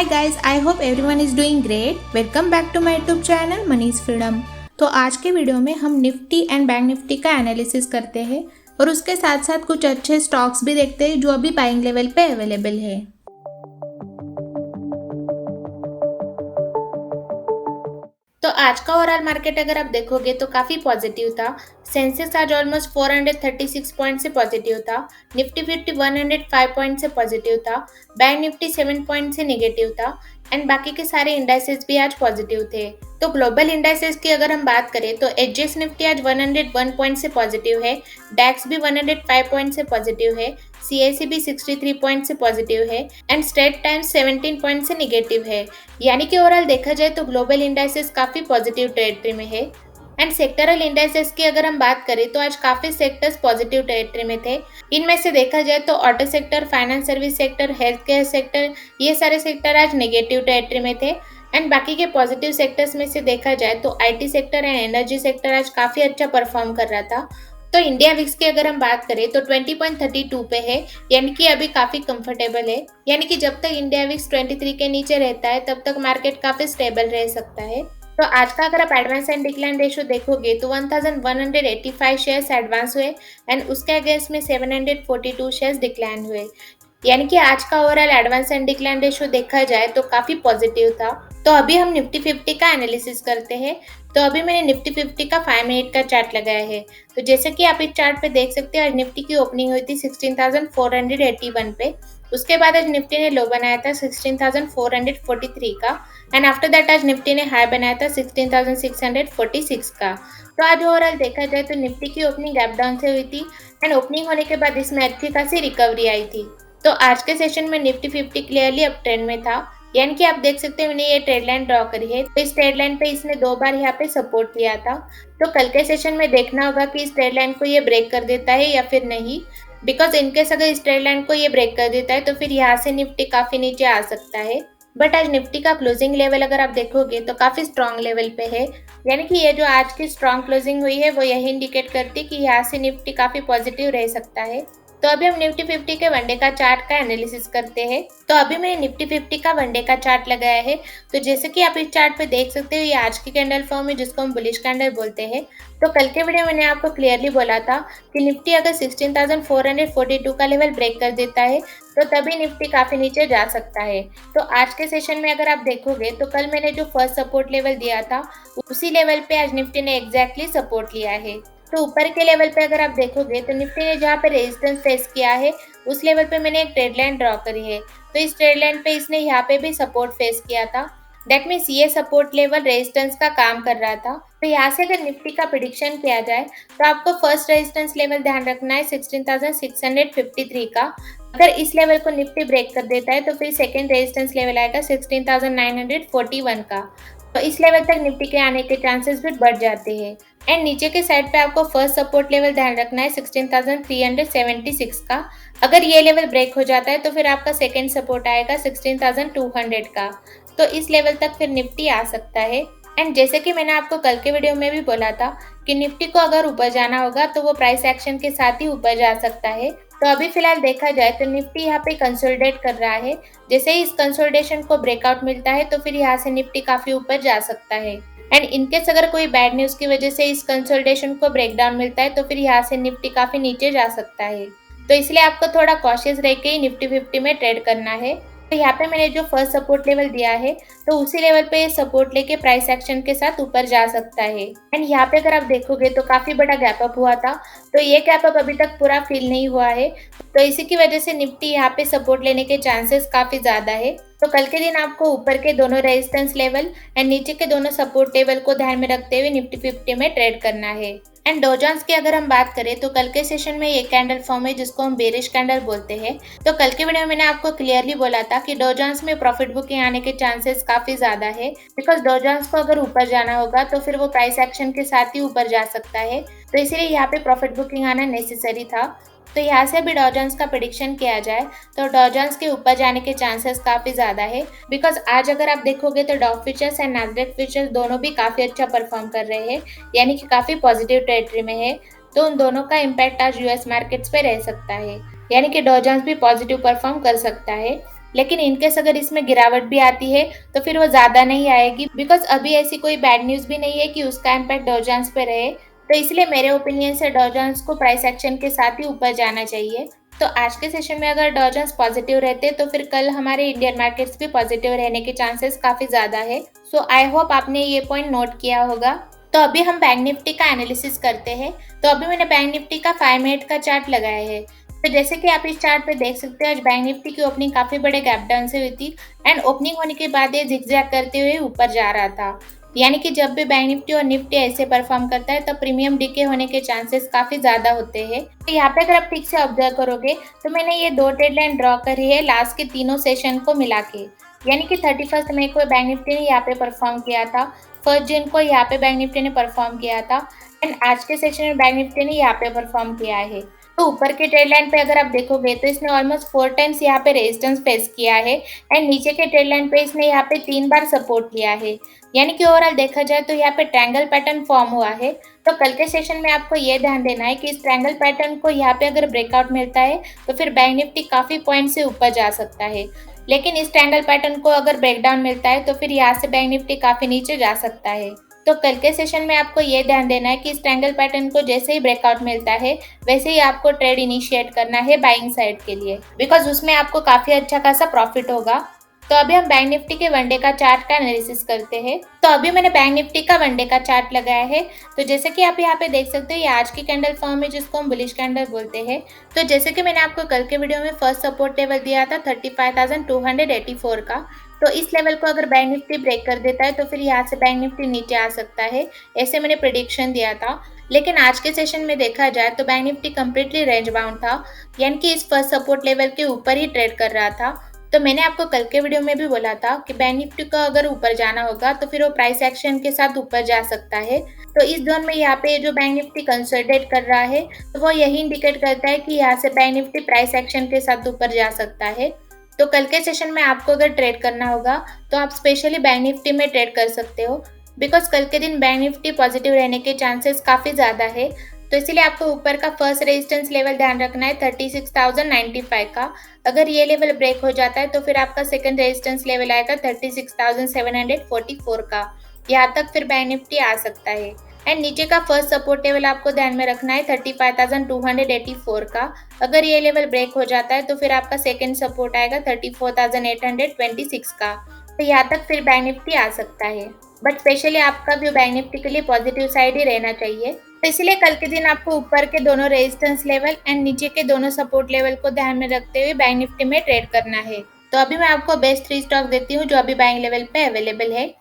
guys, I hope everyone is doing great. Welcome back to my YouTube channel Manish freedom. तो आज के video में हम निफ्टी एंड बैंक निफ्टी का analysis करते हैं और उसके साथ साथ कुछ अच्छे स्टॉक्स भी देखते हैं जो अभी बाइंग लेवल पे अवेलेबल है। तो आज का ओवरऑल मार्केट अगर आप देखोगे तो काफ़ी पॉजिटिव था। सेंसेक्स आज ऑलमोस्ट 436 पॉइंट से पॉजिटिव था। निफ्टी 50 105 पॉइंट से पॉजिटिव था। बैंक निफ्टी 7 पॉइंट से नेगेटिव था एंड बाकी के सारे इंडाइसेस भी आज पॉजिटिव थे। तो ग्लोबल इंडाइसेस की अगर हम बात करें तो एचजीएस निफ्टी आज 101 पॉइंट से पॉजिटिव है। डैक्स भी 105 पॉइंट से पॉजिटिव है। सीआईसी भी 63 पॉइंट से पॉजिटिव है एंड स्ट्रेट टाइम्स 17 पॉइंट से नेगेटिव है। यानी कि ओवरऑल देखा जाए तो ग्लोबल इंडाइसेस काफ़ी पॉजिटिव टेरिटरी में है। एंड सेक्टरल इंडाइसेस की अगर हम बात करें तो आज काफ़ी सेक्टर्स पॉजिटिव टेरिटरी में थे। इनमें से देखा जाए तो auto sector, finance service sector, health care sector, ये सारे सेक्टर आज नेगेटिव टेरिटरी में थे। एंड बाकी के पॉजिटिव सेक्टर्स में से देखा जाए तो IT sector and energy sector आज काफ़ी अच्छा परफॉर्म कर रहा था। तो इंडिया विक्स की अगर हम बात करें तो 20.32 पे है, यानी कि अभी काफ़ी कंफर्टेबल है। यानी कि जब तक इंडिया विक्स 23 के नीचे रहता है तब तक मार्केट काफ़ी स्टेबल रह सकता है। तो आज का अगर आप एडवांस एंड डिक्लाइन रेशियो देखोगे तो 1185 शेयर्स एडवांस हुए एंड उसके अगेंस्ट में 742 शेयर्स डिक्लाइन हुए। यानी कि आज का overall advance and decline ratio देखा जाए तो काफ़ी पॉजिटिव था। तो अभी हम निफ्टी 50 का एनालिसिस करते हैं। तो अभी मैंने निफ्टी 50 का 5 मिनट का चार्ट लगाया है। तो जैसे कि आप इस चार्ट पे देख सकते हैं, आज निफ्टी की ओपनिंग हुई थी 16,481 पे। उसके बाद आज निफ्टी ने लो बनाया था 16,443 का एंड आफ्टर दैट आज निफ्टी ने हाई बनाया था 16,646 का। तो आज ओवरऑल देखा जाए तो निफ्टी की ओपनिंग गैप डाउन से हुई थी एंड ओपनिंग होने के बाद इसमें अच्छी खासी रिकवरी आई थी। तो आज के सेशन में निफ्टी 50 क्लियरली अप ट्रेंड में था। यानी कि आप देख सकते हैं मैंने ये ट्रेड लाइन ड्रॉ करी है। तो इस ट्रेड लाइन पे इसने 2 बार यहाँ पे सपोर्ट लिया था। तो कल के सेशन में देखना होगा कि इस ट्रेड लाइन को ये ब्रेक कर देता है या फिर नहीं, बिकॉज इनकेस अगर इस ट्रेड लाइन को ये ब्रेक कर देता है तो फिर यहाँ से निफ्टी काफ़ी नीचे आ सकता है। बट आज निफ्टी का क्लोजिंग लेवल अगर आप देखोगे तो काफ़ी स्ट्रॉन्ग लेवल पे है। यानी कि ये जो आज की स्ट्रॉन्ग क्लोजिंग हुई है वो यही इंडिकेट करती है कि यहाँ से निफ्टी काफ़ी पॉजिटिव रह सकता है। तो अभी हम निफ्टी 50 के वनडे का चार्ट का एनालिसिस करते हैं। तो अभी मैंने निफ्टी 50 का वनडे का चार्ट लगाया है। तो जैसे कि आप इस चार्ट पे देख सकते हो, ये आज की कैंडल फॉर्म है जिसको हम बुलिश कैंडल बोलते हैं। तो कल के वीडियो में मैंने आपको क्लियरली बोला था कि निफ्टी अगर 16,442 का लेवल ब्रेक कर देता है तो तभी निफ्टी काफ़ी नीचे जा सकता है। तो आज के सेशन में अगर आप देखोगे तो कल मैंने जो फर्स्ट सपोर्ट लेवल दिया था उसी लेवल पे आज निफ्टी ने एग्जैक्टली सपोर्ट लिया है। तो ऊपर के लेवल पे अगर आप देखोगे तो निफ्टी ने जहाँ पे रेजिस्टेंस फेस किया है उस लेवल पे मैंने एक ट्रेड लाइन ड्रॉ करी है। तो इस ट्रेड लाइन पे इसने यहाँ पे भी सपोर्ट फेस किया था। दैट मीन्स ये सपोर्ट लेवल रेजिस्टेंस का काम कर रहा था। तो यहाँ से अगर निफ्टी का प्रिडिक्शन किया जाए तो आपको फर्स्ट रेजिस्टेंस लेवल ध्यान रखना है 16,653 का। अगर इस लेवल को निफ्टी ब्रेक कर देता है तो फिर सेकेंड रेजिस्टेंस लेवल आएगा 16,941 का। तो इस लेवल तक निफ्टी के आने के चांसेस भी बढ़ जाते हैं। एंड नीचे के साइड पे आपको फर्स्ट सपोर्ट लेवल ध्यान रखना है 16,376 का। अगर ये लेवल ब्रेक हो जाता है तो फिर आपका सेकेंड सपोर्ट आएगा 16,200 का। तो इस लेवल तक फिर निफ्टी आ सकता है। एंड जैसे कि मैंने आपको कल के वीडियो में भी बोला था कि निफ्टी को अगर ऊपर जाना होगा तो वो प्राइस एक्शन के साथ ही ऊपर जा सकता है। तो अभी फिलहाल देखा जाए तो निफ्टी यहाँ पे कंसोलिडेट कर रहा है। जैसे ही इस कंसोलिडेशन को ब्रेकआउट मिलता है तो फिर यहाँ से निफ्टी काफ़ी ऊपर जा सकता है। एंड इनकेस अगर कोई बैड न्यूज़ की वजह से इस कंसोलिडेशन को ब्रेक डाउन मिलता है तो फिर यहाँ से निफ्टी काफ़ी नीचे जा सकता है। तो इसलिए आपको थोड़ा कॉशियस रह के ही निफ्टी 50 में ट्रेड करना है। तो यहाँ पे मैंने जो फर्स्ट सपोर्ट लेवल दिया है तो उसी लेवल पे ये सपोर्ट लेके प्राइस एक्शन के साथ ऊपर जा सकता है। एंड यहाँ पे अगर आप देखोगे तो काफ़ी बड़ा गैप अप हुआ था। तो ये गैप अप अभी तक पूरा फिल नहीं हुआ है। तो इसी की वजह से निफ्टी यहाँ पे सपोर्ट लेने के चांसेस काफ़ी ज़्यादा है। तो कल के दिन आपको ऊपर के दोनों रेजिस्टेंस लेवल एंड नीचे के दोनों सपोर्ट लेवल को ध्यान में रखते हुए निफ्टी 50 में ट्रेड करना है। एंड डॉ जोन्स की अगर हम बात करें तो कल के सेशन में ये कैंडल फॉर्म है जिसको हम बेरिश कैंडल बोलते हैं। तो कल के वीडियो में मैंने आपको क्लियरली बोला था कि डॉ जोन्स में प्रॉफिट बुकिंग आने के चांसेस काफ़ी ज़्यादा है, बिकॉज डॉ जोन्स को अगर ऊपर जाना होगा तो फिर वो प्राइस एक्शन के साथ ही ऊपर जा सकता है। तो इसीलिए यहाँ पे प्रॉफिट बुकिंग आना नेसेसरी था। तो यहाँ से भी डॉ जोन्स का प्रेडिक्शन किया जाए तो डॉ जोन्स के ऊपर जाने के चांसेस काफ़ी ज़्यादा है, बिकॉज आज अगर आप देखोगे तो डॉ फ्यूचर्स एंड नैस्डैक फ्यूचर्स दोनों भी काफ़ी अच्छा परफॉर्म कर रहे हैं, यानी कि काफ़ी पॉजिटिव टेरिटरी में है। तो उन दोनों का इम्पैक्ट आज यूएस मार्केट्स पे रह सकता है, यानी कि डॉ जोन्स भी पॉजिटिव परफॉर्म कर सकता है। लेकिन इनकेस अगर इसमें गिरावट भी आती है तो फिर वो ज़्यादा नहीं आएगी, बिकॉज अभी ऐसी कोई बैड न्यूज़ भी नहीं है कि उसका इम्पैक्ट डाउ जोन्स पे रहे। तो इसलिए मेरे ओपिनियन से डाउ जोन्स को प्राइस एक्शन के साथ ही ऊपर जाना चाहिए। तो आज के सेशन में अगर डाउ जोन्स पॉजिटिव रहते तो फिर कल हमारे इंडियन मार्केट्स भी पॉजिटिव रहने के चांसेस काफ़ी ज़्यादा है। सो आई होप आपने ये पॉइंट नोट किया होगा। तो अभी हम बैंक निफ्टी का एनालिसिस करते हैं। तो अभी मैंने बैंक निफ्टी का 5 मिनट का चार्ट लगाया है। तो जैसे कि आप इस चार्ट पे देख सकते हैं, आज बैंक निफ्टी की ओपनिंग काफ़ी बड़े गैप डाउन से हुई थी एंड ओपनिंग होने के बाद ये जिगजैग करते हुए ऊपर जा रहा था। यानी कि जब भी बैंक निफ्टी और निफ्टी ऐसे परफॉर्म करता है तब प्रीमियम डीके होने के चांसेस काफ़ी ज़्यादा होते हैं। तो यहाँ पे अगर आप ठीक से ऑब्जर्व करोगे तो मैंने ये 2 ट्रेड लाइन ड्रॉ करी है लास्ट के तीनों सेशन को मिला के। यानी कि 31 मई को बैंक निफ्टी ने यहाँ पे परफॉर्म किया था, 1 जून को यहाँ पे बैंक निफ्टी ने परफॉर्म किया था एंड आज के सेशन में बैंक निफ्टी ने यहाँ पे परफॉर्म किया है। तो ऊपर के ट्रेड लाइन पे अगर आप देखोगे तो इसने ऑलमोस्ट 4 टाइम्स यहाँ पे रेजिस्टेंस फेस किया है एंड नीचे के ट्रेड लाइन पे इसने यहाँ पे 3 बार सपोर्ट लिया है। यानी कि ओवरऑल देखा जाए तो यहाँ पे ट्रायंगल पैटर्न फॉर्म हुआ है। तो कल के सेशन में आपको ये ध्यान देना है कि इस ट्रायंगल पैटर्न को यहाँ पे अगर ब्रेकआउट मिलता है तो फिर बैंक निफ्टी काफ़ी पॉइंट से ऊपर जा सकता है, लेकिन इस ट्रायंगल पैटर्न को अगर ब्रेकडाउन मिलता है तो फिर यहाँ से बैंक निफ्टी काफ़ी नीचे जा सकता है। तो कल के सेशन में आपको ये ध्यान देना है कि इस ट्रायंगल पैटर्न को जैसे ही ब्रेकआउट मिलता है वैसे ही आपको ट्रेड इनिशिएट करना है बाइंग साइड के लिए, बिकॉज उसमें आपको काफ़ी अच्छा खासा प्रॉफिट होगा। तो अभी हम बैंक निफ्टी के वनडे का चार्ट का एनालिसिस करते हैं। तो अभी मैंने बैंक निफ्टी का वनडे का चार्ट लगाया है। तो जैसे कि आप यहाँ पे देख सकते हो, ये आज की कैंडल फॉर्म है जिसको हम बुलिश कैंडल बोलते हैं। तो जैसे कि मैंने आपको कल के वीडियो में फर्स्ट सपोर्ट लेवल दिया था 35,284 का। तो इस लेवल को अगर बैंक निफ्टी ब्रेक कर देता है तो फिर यहाँ से बैंक निफ्टी नीचे आ सकता है, ऐसे मैंने प्रिडिक्शन दिया था। लेकिन आज के सेशन में देखा जाए तो bank Nifty completely range bound था, यानी कि इस फर्स्ट सपोर्ट लेवल के ऊपर ही ट्रेड कर रहा था। तो मैंने आपको कल के वीडियो में भी बोला था कि बैंक निफ्टी को अगर ऊपर जाना होगा तो फिर वो प्राइस एक्शन के साथ ऊपर जा सकता है। तो इस जोन में यहाँ पे जो बैंक निफ्टी कंसोलिडेट कर रहा है तो वो यही इंडिकेट करता है कि यहाँ से बैंक निफ्टी प्राइस एक्शन के साथ ऊपर जा सकता है। तो कल के सेशन में आपको अगर ट्रेड करना होगा तो आप स्पेशली बैंक निफ्टी में ट्रेड कर सकते हो, बिकॉज कल के दिन बैंक निफ्टी पॉजिटिव रहने के चांसेस काफ़ी ज़्यादा है। तो इसीलिए आपको ऊपर का फर्स्ट रेजिस्टेंस लेवल ध्यान रखना है 36,095 का। अगर ये लेवल ब्रेक हो जाता है तो फिर आपका सेकंड रेजिस्टेंस लेवल आएगा 36,744 का। यहाँ तक फिर बैंक निफ्टी आ सकता है। एंड नीचे का फर्स्ट सपोर्ट लेवल आपको ध्यान में रखना है 35,284 का। अगर ये लेवल ब्रेक हो जाता है तो फिर आपका सेकंड सपोर्ट आएगा 34,826 का। तो यहाँ तक फिर बैंक निफ्टी आ सकता है, बट स्पेशली आपका व्यू बैंक निफ्टी के लिए पॉजिटिव साइड ही रहना चाहिए। तो इसलिए कल के दिन आपको ऊपर के दोनों रेजिस्टेंस लेवल एंड नीचे के दोनों सपोर्ट लेवल को ध्यान में रखते हुए बैंक निफ्टी में ट्रेड करना है। तो अभी मैं आपको बेस्ट 3 स्टॉक देती हूँ जो अभी बाइंग लेवल पे अवेलेबल है।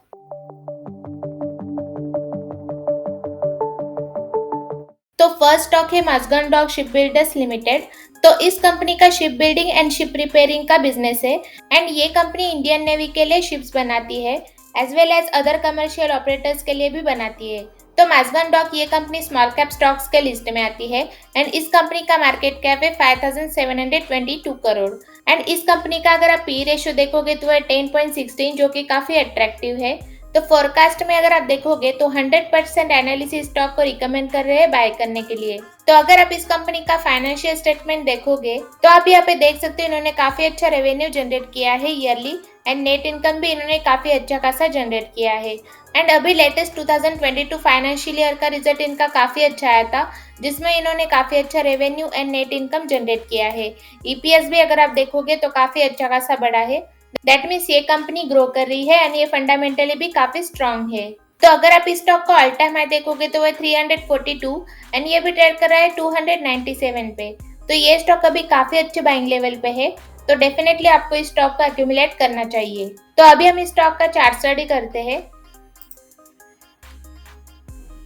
तो फर्स्ट स्टॉक है Mazagon dock ship builders limited. तो इस कंपनी का ship building and ship repairing का बिजनेस है एंड ये कंपनी इंडियन नेवी के लिए शिप्स बनाती है as well as other commercial operators के लिए भी बनाती है। तो मज़गान डॉक ये कंपनी स्मॉल कैप स्टॉक्स के लिस्ट में आती है एंड इस कंपनी का मार्केट कैप है 5,722 करोड़ एंड इस कंपनी का अगर आप पी रेशियो देखोगे तो है 10.16 जो कि काफ़ी अट्रैक्टिव है। तो फोरकास्ट में अगर आप देखोगे तो 100% एनालिसिस स्टॉक को रिकमेंड कर रहे हैं बाय करने के लिए। तो अगर आप इस कंपनी का फाइनेंशियल स्टेटमेंट देखोगे तो आप यहाँ पे देख सकते हो इन्होंने काफी अच्छा रेवेन्यू जनरेट किया है ईयरली एंड नेट इनकम भी इन्होंने काफी अच्छा खासा जनरेट किया है। एंड अभी लेटेस्ट 2022 फाइनेंशियल ईयर का रिजल्ट इनका काफी अच्छा आया था जिसमें इन्होंने काफी अच्छा revenue and net income generate किया है। ईपीएस भी अगर आप देखोगे तो काफी अच्छा खासा बढ़ा है। दैट मीन्स ये कंपनी ग्रो कर रही है एंड ये फंडामेंटली भी काफी स्ट्रांग है। तो अगर आप इस स्टॉक को ऑल टाइम हाई देखोगे तो वह 342 एंड ये भी ट्रेड कर रहा है 297 पे। तो ये स्टॉक अभी काफी अच्छे बाइंग लेवल पे है, तो डेफिनेटली आपको इस स्टॉक को एक्यूमुलेट करना चाहिए। तो अभी हम इस स्टॉक का चार्ट स्टडी करते हैं।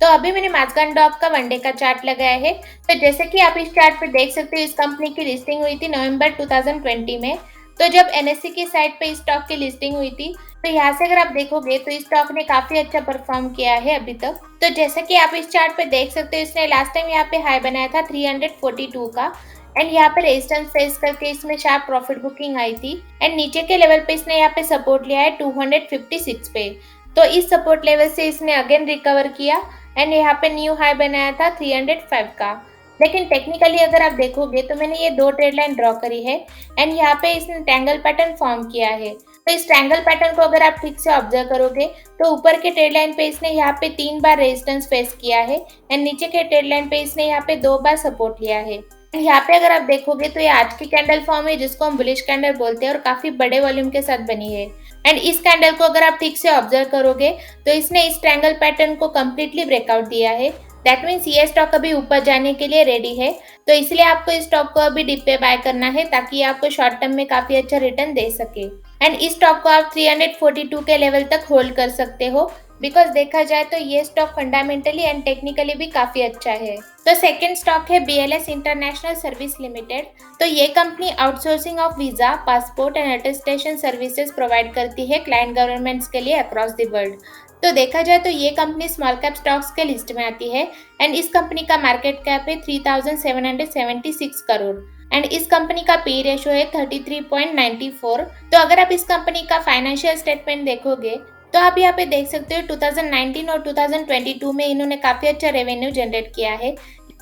तो अभी मैंने मज़गान डॉक का वनडे का चार्ट लगाया है। तो जैसे कि आप इस चार्ट पे देख सकते हो, इस कंपनी की लिस्टिंग हुई थी नवंबर 2020 में। तो जब एनएससी की साइट पे इस स्टॉक की लिस्टिंग हुई थी तो यहाँ से अगर आप देखोगे तो इस स्टॉक ने काफी अच्छा परफॉर्म किया है अभी तक। तो जैसे कि आप इस चार्ट पे देख सकते हो, इसने लास्ट टाइम यहाँ पे हाई बनाया था 342 का एंड यहाँ पे रेजिस्टेंस फेस करके इसमें शार्प प्रॉफिट बुकिंग आई थी एंड नीचे के लेवल पे इसने यहाँ पे सपोर्ट लिया है 256 पे। तो इस सपोर्ट लेवल से इसने अगेन रिकवर किया एंड यहाँ पे न्यू हाई बनाया था 305 का। लेकिन टेक्निकली अगर आप देखोगे तो मैंने ये 2 ट्रेड लाइन ड्रॉ करी है एंड यहाँ पे इसने ट्रायंगल पैटर्न फॉर्म किया है। तो इस ट्रायंगल पैटर्न को अगर आप ठीक से ऑब्जर्व करोगे तो ऊपर के ट्रेड लाइन पे इसने यहाँ पे 3 बार रेजिस्टेंस फेस किया है एंड नीचे के ट्रेड लाइन पे इसने यहाँ पे 2 बार सपोर्ट लिया है। यहाँ पे अगर आप देखोगे तो ये आज की कैंडल फॉर्म है जिसको हम बुलिश कैंडल बोलते हैं और काफी बड़े वॉल्यूम के साथ बनी है। एंड इस कैंडल को अगर आप ठीक से ऑब्जर्व करोगे तो इसने इस ट्रायंगल पैटर्न को कम्प्लीटली ब्रेकआउट दिया है। दैट मीन्स ये स्टॉक अभी ऊपर जाने के लिए रेडी है। तो इसलिए आपको इस स्टॉक को अभी डिप पे बाय करना है ताकि ये आपको शॉर्ट टर्म में काफी अच्छा रिटर्न दे सके। एंड इस स्टॉक को आप 342 के लेवल तक होल्ड कर सकते हो बिकॉज देखा जाए तो ये स्टॉक फंडामेंटली एंड टेक्निकली भी काफी अच्छा है। तो सेकंड स्टॉक है BLS इंटरनेशनल सर्विस लिमिटेड। तो ये company outsourcing of visa, passport and attestation services provide करती है क्लाइंट गवर्नमेंट्स के लिए अक्रॉस द वर्ल्ड। तो देखा जाए तो ये कंपनी स्मॉल कैप स्टॉक्स के लिस्ट में आती है एंड इस कंपनी का मार्केट कैप है 3776 करोड़ एंड इस कंपनी का पी रेशो है 33.94। तो अगर आप इस कंपनी का फाइनेंशियल स्टेटमेंट देखोगे तो आप यहाँ पे देख सकते हो 2019 और 2022 में इन्होंने काफी अच्छा रेवेन्यू जनरेट किया है,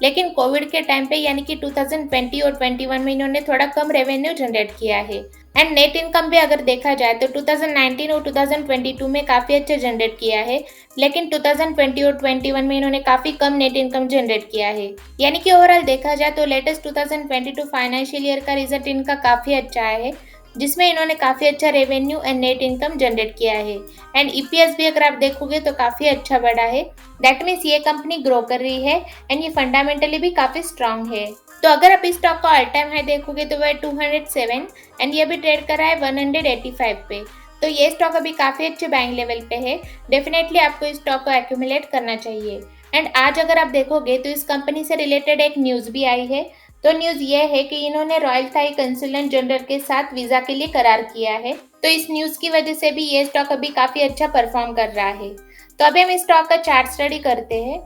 लेकिन कोविड के टाइम पे यानी कि 2020 और 21 में इन्होंने थोड़ा कम रेवेन्यू जनरेट किया है। एंड नेट इनकम भी अगर देखा जाए तो 2019 और 2022 में काफी अच्छा जनरेट किया है, लेकिन 2020 और 21 में इन्होंने काफी कम नेट इनकम जनरेट किया है। यानी कि ओवरऑल देखा जाए तो लेटेस्ट 2022 फाइनेंशियल ईयर का रिजल्ट इनका काफी अच्छा है जिसमें इन्होंने काफी अच्छा revenue and net income generate किया है। एंड ईपीएस भी अगर आप देखोगे तो काफी अच्छा बढ़ा है। दैट मीन्स ये कंपनी ग्रो कर रही है एंड ये फंडामेंटली भी काफी स्ट्रांग है। तो अगर आप इस स्टॉक का ऑल टाइम हाई देखोगे तो वह 207 एंड ये भी ट्रेड कर रहा है 185 पे। तो ये स्टॉक अभी काफी अच्छे बाइंग लेवल पे है। डेफिनेटली आपको इस स्टॉक को एक्यूमुलेट करना चाहिए। एंड आज अगर आप देखोगे तो इस कंपनी से रिलेटेड एक न्यूज भी आई है। तो न्यूज ये है कि इन्होंने रॉयल थाई कंसुलेट जनरल के साथ वीजा के लिए करार किया है। तो इस न्यूज की वजह से भी ये स्टॉक अभी काफी अच्छा परफॉर्म कर रहा है। तो अभी हम इस स्टॉक का चार्ट स्टडी करते हैं।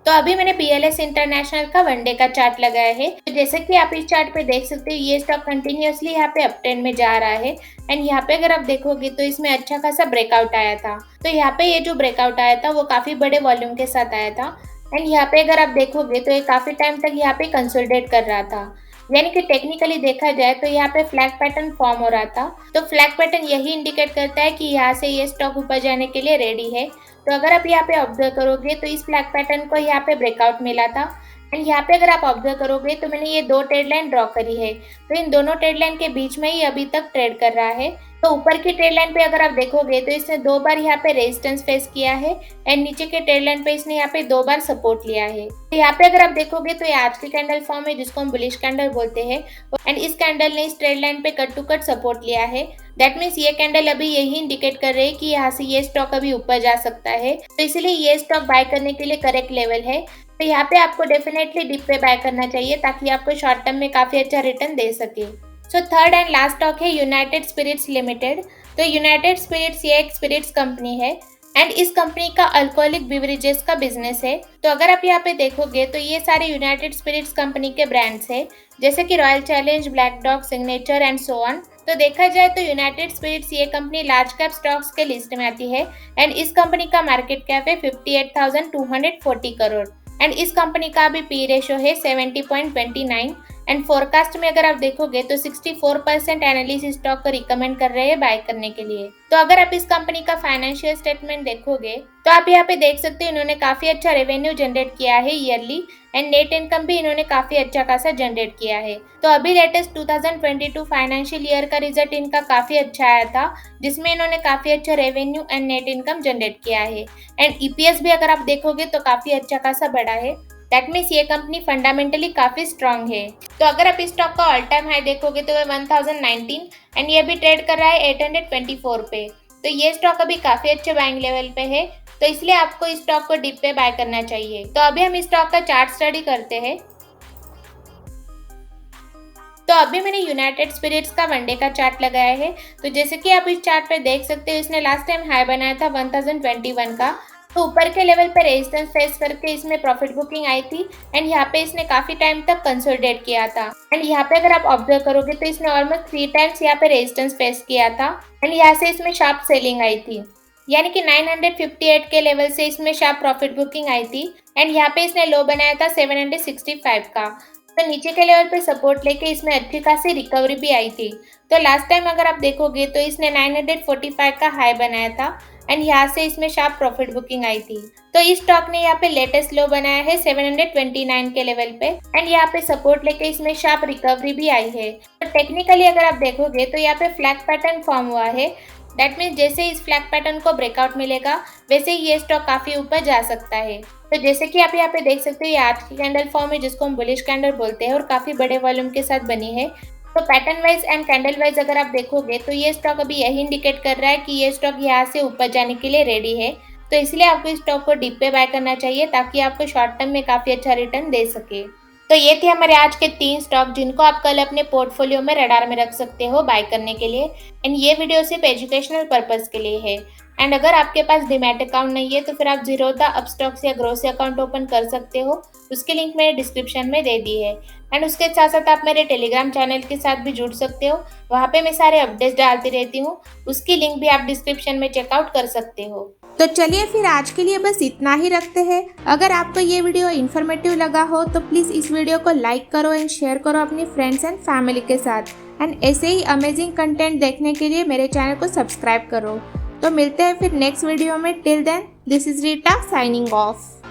तो अभी मैंने BLS इंटरनेशनल का वनडे का चार्ट लगाया है। तो जैसे कि आप इस चार्ट पे देख सकते हो ये स्टॉक कंटिन्यूअसली यहाँ पे अप ट्रेंड में जा रहा है एंड यहाँ पे अगर आप देखोगे तो इसमें अच्छा खासा ब्रेकआउट आया था। तो यहाँ पे ये जो ब्रेकआउट आया था वो काफी बड़े वॉल्यूम के साथ आया था एंड यहाँ पे अगर आप देखोगे तो ये काफी टाइम तक यहाँ पे कंसोलिडेट कर रहा था। यानी कि टेक्निकली देखा जाए तो यहाँ पे फ्लैग पैटर्न फॉर्म हो रहा था। तो फ्लैग पैटर्न यही इंडिकेट करता है कि यहाँ से ये स्टॉक ऊपर जाने के लिए रेडी है। तो अगर आप यहाँ पे ऑब्जर्व करोगे तो इस फ्लैग पैटर्न को यहाँ पे ब्रेकआउट मिला था एंड यहाँ पे अगर आप ऑब्जर्व करोगे तो मैंने ये 2 ट्रेड लाइन ड्रॉ करी है। तो इन दोनों ट्रेड लाइन के बीच में ही अभी तक ट्रेड कर रहा है। तो ऊपर की ट्रेड लाइन पे अगर आप देखोगे तो इसने 2 बार यहाँ पे रेजिस्टेंस फेस किया है एंड नीचे के ट्रेड लाइन पे इसने यहाँ पे 2 बार सपोर्ट लिया है। तो यहाँ पे अगर आप देखोगे तो ये आज की कैंडल फॉर्म है जिसको हम बुलिश कैंडल बोलते हैं एंड इस कैंडल ने इस ट्रेड लाइन पे कट टू कट सपोर्ट लिया है। दैट मीन्स ये कैंडल अभी यही इंडिकेट कर रही है कि यहाँ से ये स्टॉक अभी ऊपर जा सकता है। तो इसलिए ये स्टॉक बाय करने के लिए करेक्ट लेवल है। तो यहाँ पे आपको डेफिनेटली डिप पे बाय करना चाहिए ताकि आपको शॉर्ट टर्म में काफी अच्छा रिटर्न दे सके। So third and last stock है यूनाइटेड स्पिरिट्स लिमिटेड। तो यूनाइटेड स्पिरिट्स ये एक स्पिरिट्स कंपनी है एंड इस कंपनी का अल्कोहलिक बिवरेजेस का बिजनेस है। तो अगर आप यहाँ पे देखोगे तो ये सारे यूनाइटेड स्पिरिट्स कंपनी के ब्रांड्स है जैसे कि royal challenge, black dog, signature and so on. तो देखा जाए तो यूनाइटेड स्पिरिट्स ये कंपनी लार्ज कैप स्टॉक्स के लिस्ट में आती है एंड इस कंपनी का मार्केट कैप है 58,240 करोड़ एंड इस कंपनी का भी पी रेशो है 70.29 एंड फोरकास्ट में अगर आप देखोगे तो 64% एनालिस्ट स्टॉक को रिकमेंड कर रहे हैं बाय करने के लिए। तो अगर आप इस कंपनी का फाइनेंशियल स्टेटमेंट देखोगे तो आप यहाँ पे देख सकते हो इन्होंने काफी अच्छा रेवेन्यू जनरेट किया है ईयरली एंड नेट इनकम भी इन्होंने काफी अच्छा खासा जनरेट किया है। तो अभी लेटेस्ट 2022 फाइनेंशियल ईयर का रिजल्ट इनका काफी अच्छा आया था जिसमें इन्होंने काफी अच्छा revenue and net income generate किया है एंड ईपीएस भी अगर आप देखोगे तो काफी अच्छा खासा बढ़ा है। दैट मीन्स ये कंपनी फंडामेंटली काफी स्ट्रांग है। तो अगर आप इस स्टॉक का ऑल टाइम हाई देखोगे तो वह 1019 एंड ये भी ट्रेड कर रहा है 824 पे। तो ये स्टॉक अभी काफी अच्छे बाइंग लेवल पे है। तो इसलिए आपको इस स्टॉक को डिप पे बाय करना चाहिए। तो अभी हम इस स्टॉक का चार्ट स्टडी करते हैं। तो अभी मैंने यूनाइटेड स्पिरिट्स का वनडे का चार्ट लगाया है। तो जैसे कि आप इस चार्ट पे देख सकते हो इसने लास्ट टाइम हाई बनाया था 1021 का। तो ऊपर के लेवल पे रेजिस्टेंस फेस करके इसमें प्रॉफिट बुकिंग आई थी एंड यहाँ पे इसने काफी टाइम तक कंसोलिडेट किया था एंड यहाँ पे अगर आप ऑब्जर्व करोगे तो इसने ऑलमोस्ट 3 टाइम्स यहाँ पे रेजिस्टेंस फेस किया था एंड यहाँ से इसमें शार्प सेलिंग आई थी। यानी कि 958 के लेवल से इसमें शार्प प्रॉफिट बुकिंग आई थी एंड यहाँ पे इसने लो बनाया था 765 का। तो नीचे के लेवल पे सपोर्ट लेके इसमें अच्छी खासी रिकवरी भी आई थी। तो लास्ट टाइम अगर आप देखोगे तो इसने 945 का हाई बनाया था एंड यहाँ से इसमें शार्प प्रॉफिट बुकिंग आई थी। तो इस स्टॉक ने यहाँ पे लेटेस्ट लो बनाया है 729 के लेवल पे एंड यहाँ पे सपोर्ट लेके इसमें शार्प रिकवरी भी आई है। तो टेक्निकली अगर आप देखोगे तो यहाँ पे फ्लैग पैटर्न फॉर्म हुआ है। दैट मीन्स जैसे इस फ्लैग पैटर्न को ब्रेकआउट मिलेगा वैसे ही ये स्टॉक काफी ऊपर जा सकता है। तो जैसे कि आप यहाँ पे देख सकते हो ये आज की कैंडल फॉर्म है जिसको हम बुलिश कैंडल बोलते हैं और काफी बड़े वॉल्यूम के साथ बनी है। तो pattern wise and candle wise अगर आप देखोगे तो ये स्टॉक अभी यही इंडिकेट कर रहा है कि ये स्टॉक यहाँ से ऊपर जाने के लिए रेडी है। तो इसलिए आपको इस स्टॉक को डीप पे बाय करना चाहिए ताकि आपको शॉर्ट टर्म में काफी अच्छा रिटर्न दे सके। तो ये थे हमारे आज के 3 स्टॉक जिनको आप कल अपने पोर्टफोलियो में रडार में रख सकते हो बाय करने के लिए। एंड ये वीडियो सिर्फ एजुकेशनल पर्पज के लिए है। एंड अगर आपके पास डीमैट अकाउंट नहीं है तो फिर आप जीरोधा अपस्टॉक्स या ग्रोसी अकाउंट ओपन कर सकते हो। उसकी लिंक मैंने डिस्क्रिप्शन में दे दी है। एंड उसके साथ साथ आप मेरे टेलीग्राम चैनल के साथ भी जुड़ सकते हो। वहाँ पे मैं सारे अपडेट्स डालती रहती हूँ। उसकी लिंक भी आप डिस्क्रिप्शन में चेकआउट कर सकते हो। तो चलिए फिर आज के लिए बस इतना ही रखते हैं। अगर आपको ये वीडियो इन्फॉर्मेटिव लगा हो तो प्लीज़ इस वीडियो को लाइक करो एंड शेयर करो अपनी फ्रेंड्स एंड फैमिली के साथ। एंड ऐसे ही अमेजिंग कंटेंट देखने के लिए मेरे चैनल को सब्सक्राइब करो। तो मिलते हैं फिर नेक्स्ट वीडियो में। Till then this is Rita signing of.